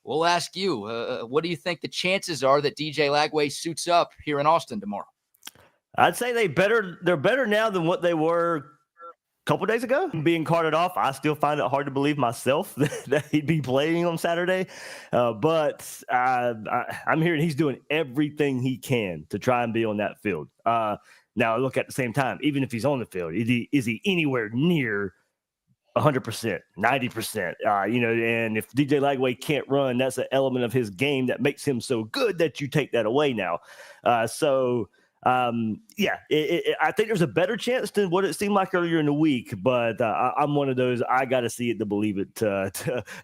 we'll ask you, what do you think the chances are that DJ Lagway suits up here in Austin tomorrow? I'd say they're better now than what they were couple days ago. Being carted off, I still find it hard to believe myself that he'd be playing on Saturday. But I'm hearing he's doing everything he can to try and be on that field. Now, look, at the same time, even if he's on the field, is he anywhere near 100%, 90%? And if DJ Lagway can't run, that's an element of his game that makes him so good that you take that away now. I think there's a better chance than what it seemed like earlier in the week, but I'm one of those, I got to see it to believe it,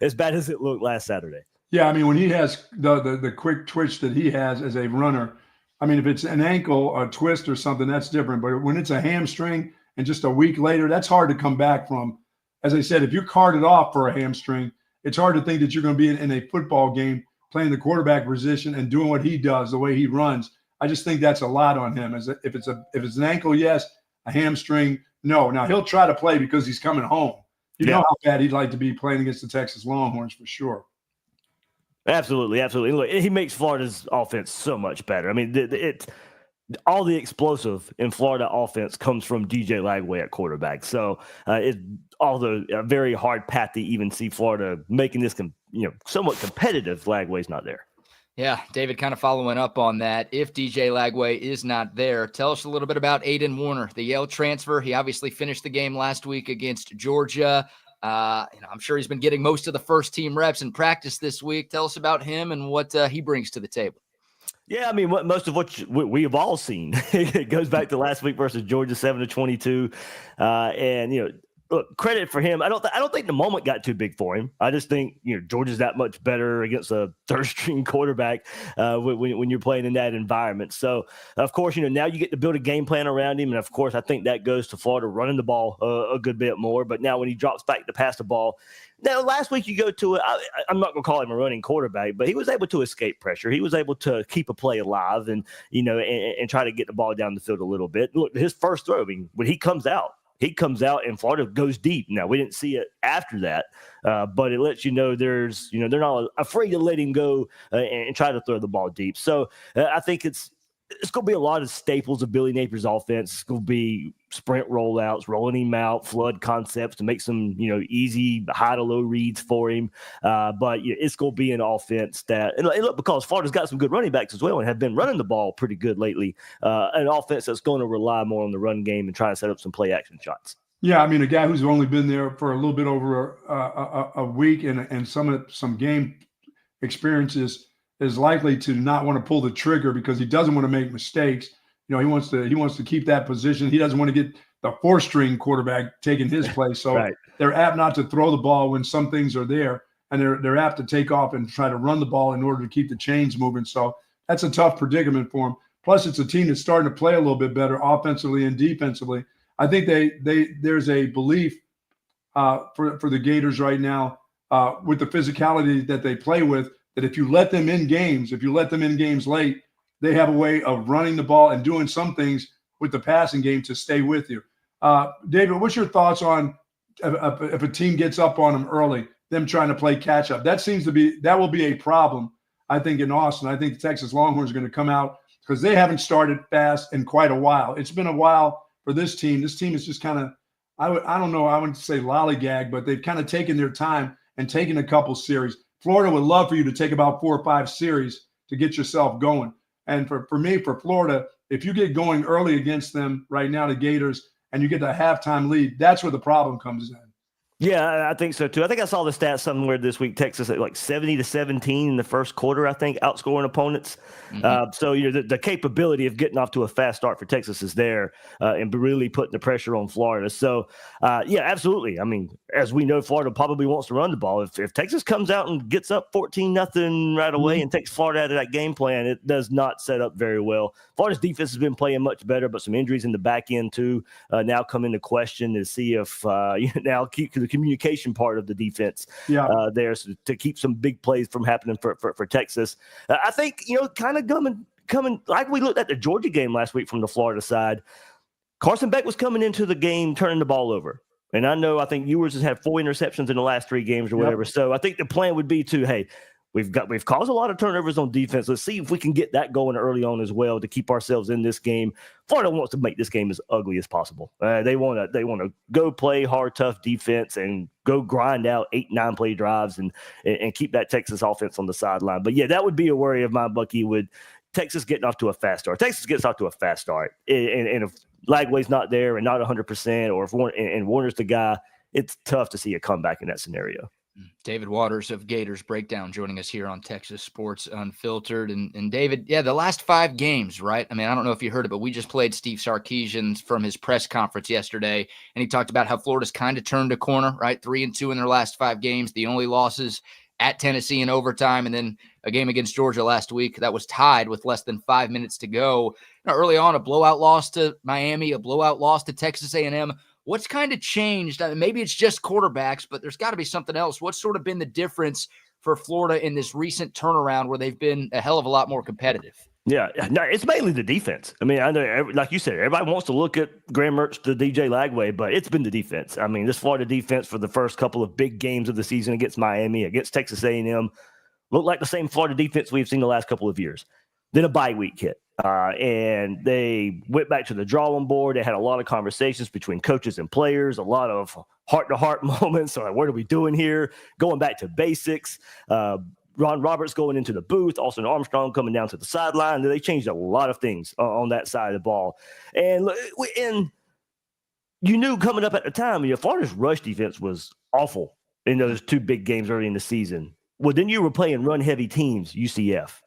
as bad as it looked last Saturday. Yeah, I mean, when he has the quick twitch that he has as a runner, I mean, if it's an ankle, a twist or something, that's different. But when it's a hamstring and just a week later, that's hard to come back from. As I said, if you're carted off for a hamstring, it's hard to think that you're going to be in a football game playing the quarterback position and doing what he does, the way he runs. I just think that's a lot on him. If it's an ankle, yes. A hamstring, no. Now he'll try to play because he's coming home. You know how bad he'd like to be playing against the Texas Longhorns for sure. Absolutely. Look, he makes Florida's offense so much better. I mean, all the explosive in Florida offense comes from DJ Lagway at quarterback. So although a very hard path to even see Florida making this somewhat competitive, Lagway's not there. Yeah, David, kind of following up on that. If DJ Lagway is not there, tell us a little bit about Aiden Warner, the Yale transfer. He obviously finished the game last week against Georgia. I'm sure he's been getting most of the first team reps in practice this week. Tell us about him and what he brings to the table. Yeah, I mean, most of what we have all seen, it goes back to last week versus Georgia, 7-22, Look, credit for him. I don't think the moment got too big for him. I just think Georgia's that much better against a third-string quarterback when you're playing in that environment. So, of course, now you get to build a game plan around him, and of course, I think that goes to Florida running the ball a good bit more. But now when he drops back to pass the ball, now last week you go to it. I'm not going to call him a running quarterback, but he was able to escape pressure. He was able to keep a play alive and and try to get the ball down the field a little bit. Look, his first throw, I mean, when he comes out and Florida goes deep. Now, we didn't see it after that, but it lets you know they're not afraid to let him go and try to throw the ball deep. So I think it's going to be a lot of staples of Billy Napier's offense. It's going to be sprint rollouts, rolling him out, flood concepts to make some, easy high to low reads for him. But it's going to be an offense that, and look, because Florida's got some good running backs as well and have been running the ball pretty good lately. An offense that's going to rely more on the run game and try to set up some play action shots. Yeah, I mean, a guy who's only been there for a little bit over a week and some game experiences is likely to not want to pull the trigger because he doesn't want to make mistakes. He wants to keep that position. He doesn't want to get the four-string quarterback taking his place. So right. They're apt not to throw the ball when some things are there, and they're apt to take off and try to run the ball in order to keep the chains moving. So that's a tough predicament for him. Plus, it's a team that's starting to play a little bit better offensively and defensively. I think there's a belief for the Gators right now with the physicality that they play with, that if you let them in games late, they have a way of running the ball and doing some things with the passing game to stay with you. David, what's your thoughts on if a team gets up on them early, them trying to play catch up? That will be a problem, I think, in Austin. I think the Texas Longhorns are going to come out because they haven't started fast in quite a while. It's been a while for this team. This team is just kind of, I don't know, I wouldn't say lollygag, but they've kind of taken their time and taken a couple series. Florida would love for you to take about 4 or 5 series to get yourself going. And for me, for Florida, if you get going early against them right now, the Gators, and you get the halftime lead, that's where the problem comes in. Yeah, I think so too. I think I saw the stats somewhere this week. Texas at like 70-17 in the first quarter, I think, outscoring opponents. Mm-hmm. So the capability of getting off to a fast start for Texas is there, and really putting the pressure on Florida. So yeah, absolutely. I mean, as we know, Florida probably wants to run the ball. If Texas comes out and gets up 14-0 right away and takes Florida out of that game plan, it does not set up very well. Florida's defense has been playing much better, but some injuries in the back end too now come into question to see if now keep the communication part of the defense there to keep some big plays from happening for Texas. I think, kind of coming like we looked at the Georgia game last week from the Florida side. Carson Beck was coming into the game turning the ball over. And I think Ewers has had 4 interceptions in the last 3 games or whatever. Yep. So I think the plan would be to, hey, We've caused a lot of turnovers on defense. Let's see if we can get that going early on as well to keep ourselves in this game. Florida wants to make this game as ugly as possible. They want to go play hard, tough defense and go grind out 8-9 play drives and keep that Texas offense on the sideline. But yeah, that would be a worry of mine, Bucky, with Texas getting off to a fast start. Texas gets off to a fast start, and if Lagway's not there and not 100%, or if Warner's the guy, it's tough to see a comeback in that scenario. David Waters of Gators Breakdown joining us here on Texas Sports Unfiltered. And David, yeah, the last 5 games, right? I mean, I don't know if you heard it, but we just played Steve Sarkisian from his press conference yesterday, and he talked about how Florida's kind of turned a corner, right? 3-2 in their last 5 games. The only losses at Tennessee in overtime, and then a game against Georgia last week that was tied with less than 5 minutes to go. Early on, a blowout loss to Miami, a blowout loss to Texas A&M. What's kind of changed? I mean, maybe it's just quarterbacks, but there's got to be something else. What's sort of been the difference for Florida in this recent turnaround where they've been a hell of a lot more competitive? Yeah, no, it's mainly the defense. I mean, I know, like you said, everybody wants to look at Graham Mertz to DJ Lagway, but it's been the defense. I mean, this Florida defense for the first couple of big games of the season against Miami, against Texas A&M, looked like the same Florida defense we've seen the last couple of years. Then a bye week hit. And they went back to the drawing board. They had a lot of conversations between coaches and players, a lot of heart-to-heart moments. So, like, what are we doing here? Going back to basics. Ron Roberts going into the booth, Austin Armstrong coming down to the sideline. They changed a lot of things on that side of the ball. And you knew coming up at the time, Florida's rush defense was awful in those 2 big games early in the season. Well, then you were playing run-heavy teams, UCF,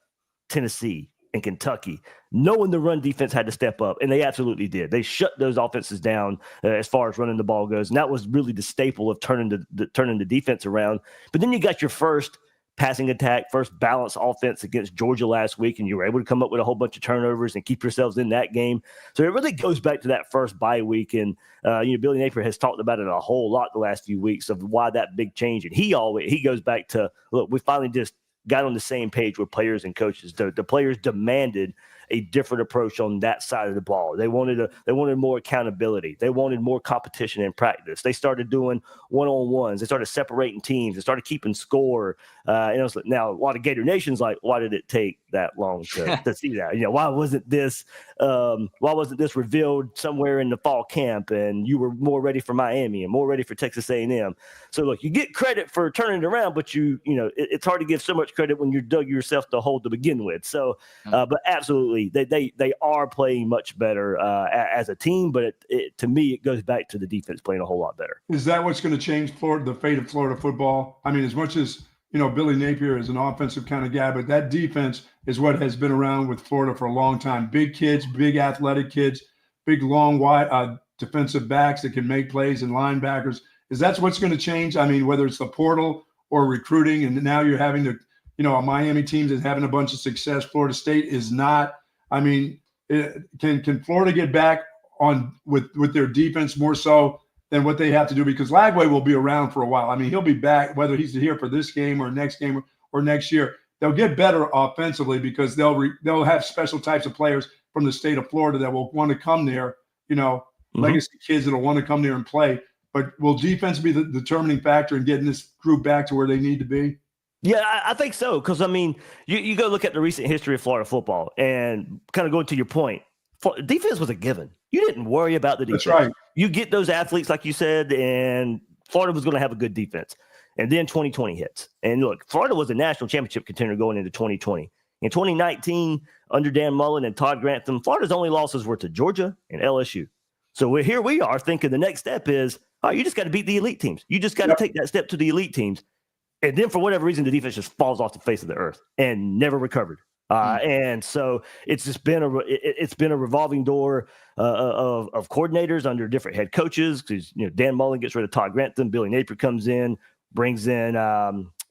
Tennessee, and Kentucky, knowing the run defense had to step up, and they absolutely did. They shut those offenses down as far as running the ball goes, and that was really the staple of turning the defense around. But then you got your first passing attack, first balanced offense against Georgia last week, and you were able to come up with a whole bunch of turnovers and keep yourselves in that game. So it really goes back to that first bye week, and Billy Napier has talked about it a whole lot the last few weeks of why that big change. And he goes back to, look, we finally just got on the same page with players and coaches. The players demanded a different approach on that side of the ball. They wanted more accountability. They wanted more competition in practice. They started doing one-on-ones. They started separating teams. They started keeping score. And it was, now a lot of Gator Nation's like, why did it take that long to see that? Why wasn't this revealed somewhere in the fall camp and you were more ready for Miami and more ready for Texas A&M? So look, you get credit for turning it around, but it's hard to give so much credit when you dug yourself the hole to begin with. So, but absolutely, they are playing much better as a team. But to me, it goes back to the defense playing a whole lot better. Is that what's going to change the fate of Florida football? I mean, as much as Billy Napier is an offensive kind of guy, but that defense is what has been around with Florida for a long time. Big kids, big athletic kids, big long wide defensive backs that can make plays, and linebackers. Is that what's going to change? I mean, whether it's the portal or recruiting, and now you're having to, a Miami team that's having a bunch of success. Florida State is not. I mean, can Florida get back on with their defense more so than what they have to do? Because Lagway will be around for a while. I mean, he'll be back whether he's here for this game or next game or next year. They'll get better offensively because they'll have special types of players from the state of Florida that will want to come there. Legacy kids that'll want to come there and play. But will defense be the determining factor in getting this group back to where they need to be? Yeah, I think so. Because, I mean, you go look at the recent history of Florida football and kind of going to your point, defense was a given. You didn't worry about the defense. That's right. You get those athletes, like you said, and Florida was going to have a good defense. And then 2020 hits. And look, Florida was a national championship contender going into 2020. In 2019, under Dan Mullen and Todd Grantham, Florida's only losses were to Georgia and LSU. So here we are thinking the next step is, you just got to beat the elite teams. You just got to take that step to the elite teams. And then for whatever reason, the defense just falls off the face of the earth and never recovered. And so it's just been a revolving door of coordinators under different head coaches. Because Dan Mullen gets rid of Todd Grantham, Billy Napier comes in, brings in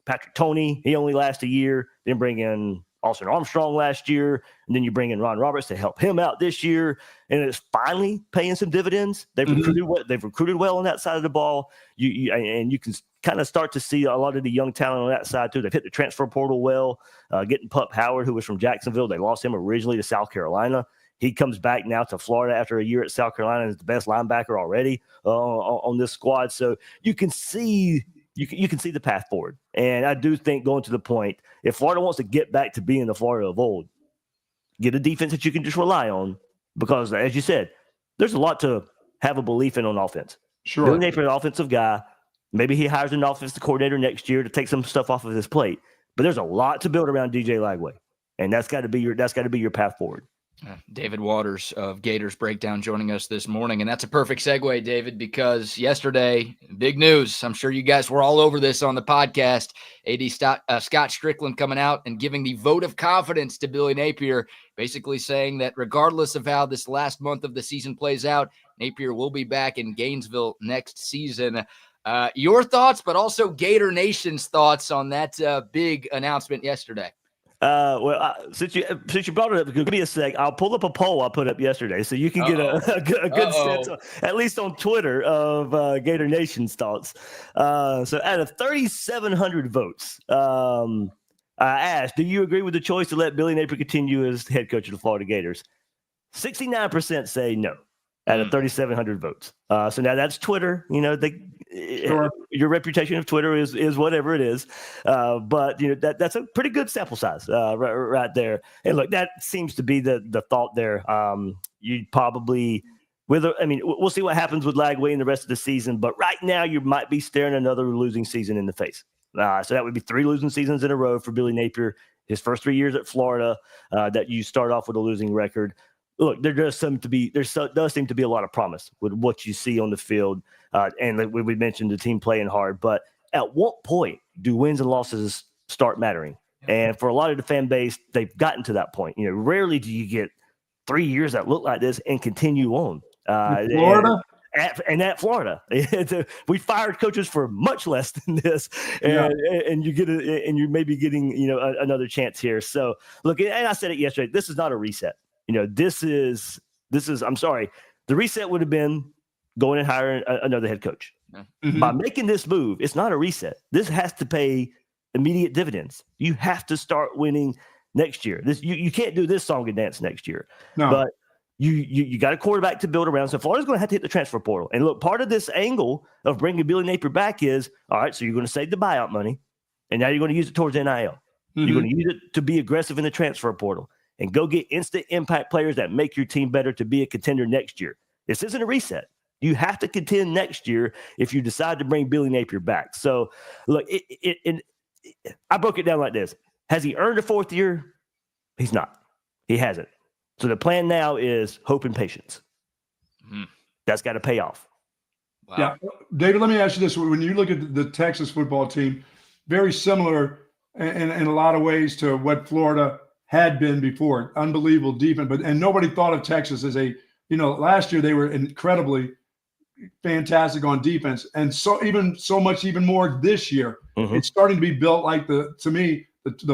Patrick Toney. He only lasts a year. Then bring in Austin Armstrong last year, and then you bring in Ron Roberts to help him out this year, and it's finally paying some dividends. They've recruited well on that side of the ball. You can kind of start to see a lot of the young talent on that side too. They've hit the transfer portal well, getting Pup Howard, who was from Jacksonville. They lost him originally to South Carolina. He comes back now to Florida after a year at South Carolina and is the best linebacker already on this squad. So you can see you can see the path forward. And I do think going to the point, if Florida wants to get back to being the Florida of old, get a defense that you can just rely on, because as you said, there's a lot to have a belief in on offense. Sure. Billy Napier, an offensive guy. Maybe he hires an offensive coordinator next year to take some stuff off of his plate. But there's a lot to build around DJ Lagway, and that's got to be your path forward. David Waters of Gators Breakdown joining us this morning. And that's a perfect segue, David, because yesterday, big news. I'm sure you guys were all over this on the podcast. Scott Strickland coming out and giving the vote of confidence to Billy Napier, basically saying that regardless of how this last month of the season plays out, Napier will be back in Gainesville next season. Your thoughts, but also Gator Nation's thoughts on that big announcement yesterday. Since you brought it up, give me a sec. I'll pull up a poll I put up yesterday, so you can get a good sense, at least on Twitter, of Gator Nation's thoughts. So out of 3,700 votes, I asked, do you agree with the choice to let Billy Napier continue as head coach of the Florida Gators? 69% say no out of 3,700 votes. So now that's Twitter. You know, sure. Your reputation of Twitter is whatever it is. But you know, that's a pretty good sample size right there. And look, that seems to be the thought there. You'd probably we'll see what happens with Lagway in the rest of the season. But right now, you might be staring another losing season in the face. So that would be 3 losing seasons in a row for Billy Napier. His first 3 years at Florida, that you start off with a losing record. Look, there does seem to be a lot of promise with what you see on the field, and like we mentioned the team playing hard. But at what point do wins and losses start mattering? And for a lot of the fan base, they've gotten to that point. You know, rarely do you get 3 years that look like this and continue on. Florida. At Florida, we fired coaches for much less than this, and you may be getting another chance here. So look, and I said it yesterday. This is not a reset. You know, this is. I'm sorry. The reset would have been going and hiring another head coach. Mm-hmm. By making this move, it's not a reset. This has to pay immediate dividends. You have to start winning next year. You can't do this song and dance next year. No. But you got a quarterback to build around. So Florida's going to have to hit the transfer portal. And look, part of this angle of bringing Billy Napier back is, all right, so you're going to save the buyout money, and now you're going to use it towards NIL. Mm-hmm. You're going to use it to be aggressive in the transfer portal and go get instant impact players that make your team better to be a contender next year. This isn't a reset. You have to contend next year if you decide to bring Billy Napier back. So, look, I broke it down like this. Has he earned a 4th year? He's not. He hasn't. So the plan now is hope and patience. Mm. That's got to pay off. Wow. Yeah. David, let me ask you this. When you look at the Texas football team, very similar in a lot of ways to what Florida had been before. Unbelievable defense. And nobody thought of Texas as last year they were incredibly fantastic on defense. And so much more this year. Mm-hmm. It's starting to be built like the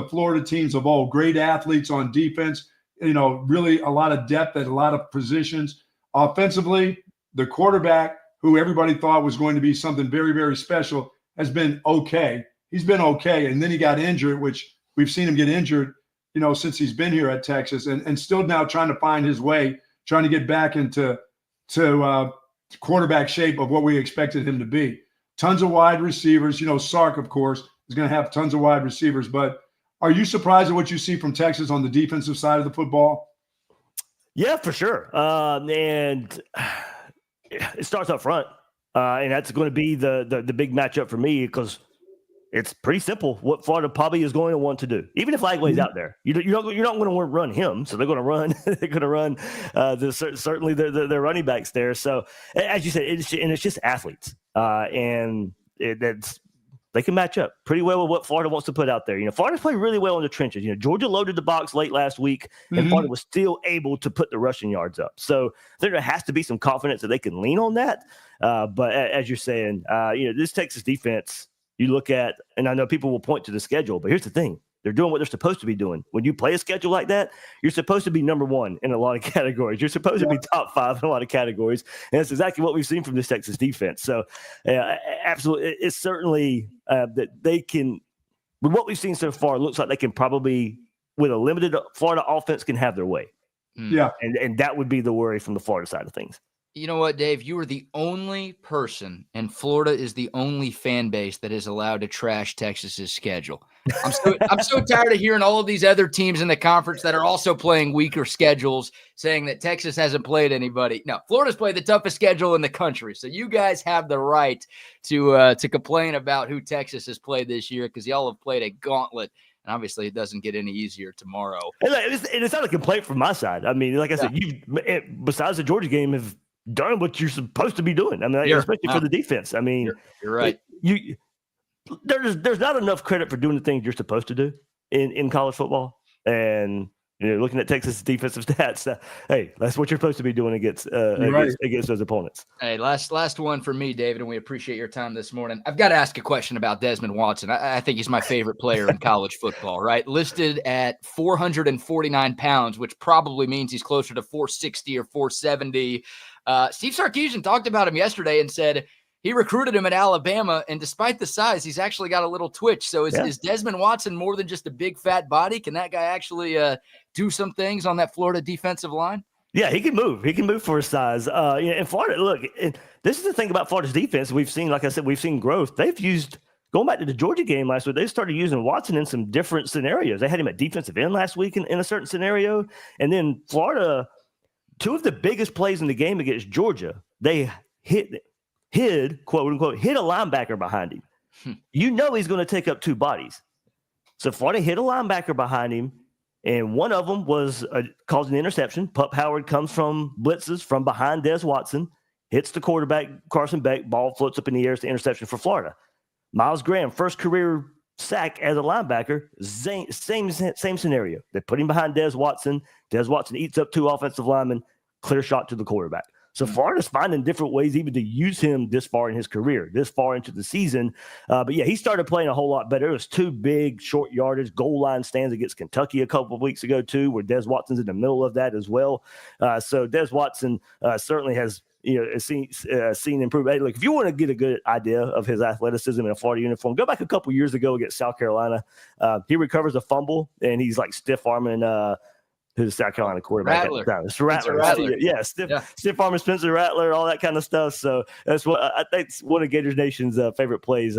Florida teams of old. Great athletes on defense. Really a lot of depth at a lot of positions. Offensively, the quarterback, who everybody thought was going to be something very, very special, has been okay. He's been okay. And then he got injured, which we've seen him get injured, since he's been here at Texas, and still now trying to find his way, trying to get back into quarterback shape of what we expected him to be. Tons of wide receivers. Sark, of course, is going to have tons of wide receivers, but are you surprised at what you see from Texas on the defensive side of the football? Yeah, for sure. And it starts up front. And that's going to be the big matchup for me, because it's pretty simple what Florida probably is going to want to do. Even if Lagway's out there, you're not going to run him. So they're going to run. They're going to run certainly their running backs there. So as you said, it's just athletes. They can match up pretty well with what Florida wants to put out there. Florida's played really well in the trenches. Georgia loaded the box late last week, and Florida was still able to put the rushing yards up. So there has to be some confidence that they can lean on that. But as you're saying, this Texas defense, you look at, and I know people will point to the schedule, but here's the thing. They're doing what they're supposed to be doing. When you play a schedule like that, you're supposed to be number 1 in a lot of categories. You're supposed to be top 5 in a lot of categories. And that's exactly what we've seen from this Texas defense. So absolutely, it's certainly that they can, with what we've seen so far, it looks like they can probably, with a limited Florida offense, can have their way. Yeah. And that would be the worry from the Florida side of things. You know what, Dave? You are the only person, and Florida is the only fan base that is allowed to trash Texas's schedule. I'm so tired of hearing all of these other teams in the conference that are also playing weaker schedules saying that Texas hasn't played anybody. No, Florida's played the toughest schedule in the country. So you guys have the right to complain about who Texas has played this year because y'all have played a gauntlet. And obviously, it doesn't get any easier tomorrow. And it's not a complaint from my side. I mean, like I said, you besides the Georgia game have done what you're supposed to be doing. I mean, especially for the defense. I mean, you're right. There's not enough credit for doing the things you're supposed to do in college football. And looking at Texas defensive stats, hey, that's what you're supposed to be doing against those opponents. Hey, last one for me, David, and we appreciate your time this morning. I've got to ask a question about Desmond Watson. I think he's my favorite player in college football, right? Listed at 449 pounds, which probably means he's closer to 460 or 470. Steve Sarkisian talked about him yesterday and said he recruited him at Alabama, and despite the size, he's actually got a little twitch. So is Desmond Watson more than just a big, fat body? Can that guy actually do some things on that Florida defensive line? Yeah, he can move. He can move for his size. And Florida, look, this is the thing about Florida's defense. We've seen, like I said, we've seen growth. They've used, going back to the Georgia game last week, they started using Watson in some different scenarios. They had him at defensive end last week in a certain scenario. And then Florida, two of the biggest plays in the game against Georgia, they hid, quote unquote, hit a linebacker behind him. You know he's going to take up two bodies. So Florida hit a linebacker behind him, and one of them was caused an interception. Pup Howard comes from blitzes from behind Des Watson, hits the quarterback, Carson Beck, ball floats up in the air. It's the interception for Florida. Miles Graham, first career sack as a linebacker, same scenario. They put him behind Des Watson. Des Watson eats up two offensive linemen, clear shot to the quarterback. So Florida's finding different ways even to use him this far in his career, this far into the season. But yeah, he started playing a whole lot better. It was two big short yardage goal line stands against Kentucky a couple of weeks ago too, where Des Watson's in the middle of that as well. So Des Watson certainly has seen improvement. Hey, look, if you want to get a good idea of his athleticism in a Florida uniform, go back a couple years ago against South Carolina. He recovers a fumble and he's like stiff arming who's the South Carolina quarterback Rattler. at the time. It's Rattler. Yeah, stiff arming Spencer Rattler, all that kind of stuff. So that's what I think one of Gators Nation's favorite plays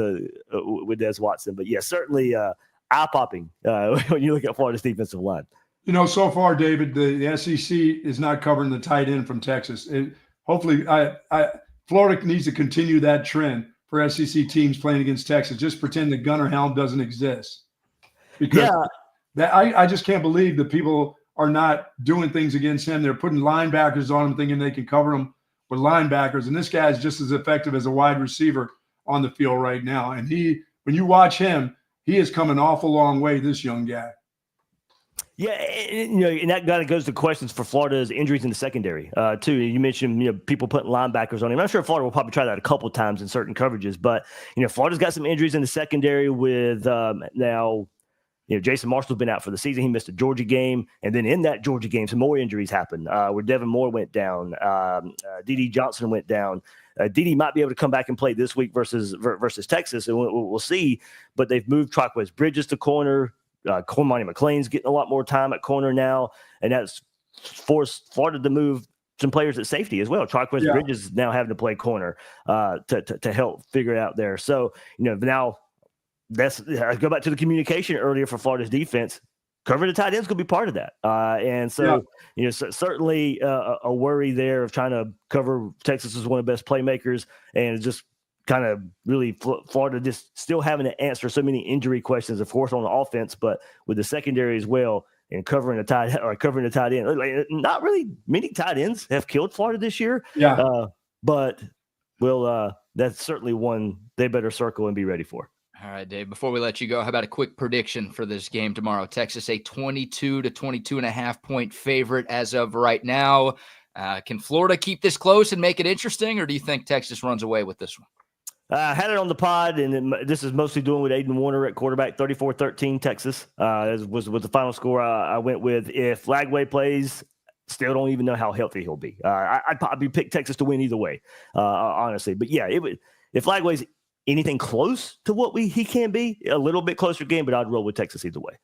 with Des Watson. But yeah, certainly eye-popping when you look at Florida's defensive line. So far, David, the SEC is not covering the tight end from Texas. Hopefully, Florida needs to continue that trend for SEC teams playing against Texas. Just pretend the gunner hound doesn't exist. Because I just can't believe that people are not doing things against him. They're putting linebackers on him thinking they can cover him with linebackers. And this guy is just as effective as a wide receiver on the field right now. And when you watch him, he has come an awful long way, this young guy. Yeah, and that kind of goes to questions for Florida's injuries in the secondary, too. You mentioned, people putting linebackers on him. I'm sure Florida will probably try that a couple of times in certain coverages. But, Florida's got some injuries in the secondary with now – Jason Marshall's been out for the season. He missed a Georgia game. And then in that Georgia game, some more injuries happened where Devin Moore went down. D.D. Johnson went down. D.D. might be able to come back and play this week versus Texas, and we'll see. But they've moved Triquez Bridges to corner. Cormani McClain's getting a lot more time at corner now. And that's forced Florida to move some players at safety as well. Triquez Bridges now having to play corner to help figure it out there. So, now – I go back to the communication earlier for Florida's defense. Covering the tight ends could be part of that. And so, certainly a worry there of trying to cover Texas as one of the best playmakers, and just kind of really Florida just still having to answer so many injury questions, of course, on the offense, but with the secondary as well, and covering the tight end. Like, not really many tight ends have killed Florida this year. Yeah. But that's certainly one they better circle and be ready for. All right, Dave, before we let you go, how about a quick prediction for this game tomorrow? Texas, a 22 to 22.5 point favorite as of right now. Can Florida keep this close and make it interesting, or do you think Texas runs away with this one? I had it on the pod, and this is mostly doing with Aiden Warner at quarterback, 34-13 Texas. Was the final score I went with. If Lagway plays, still don't even know how healthy he'll be. I'd probably pick Texas to win either way, honestly. But yeah, if Lagway's anything close to what he can be, a little bit closer game, but I'd roll with Texas either way.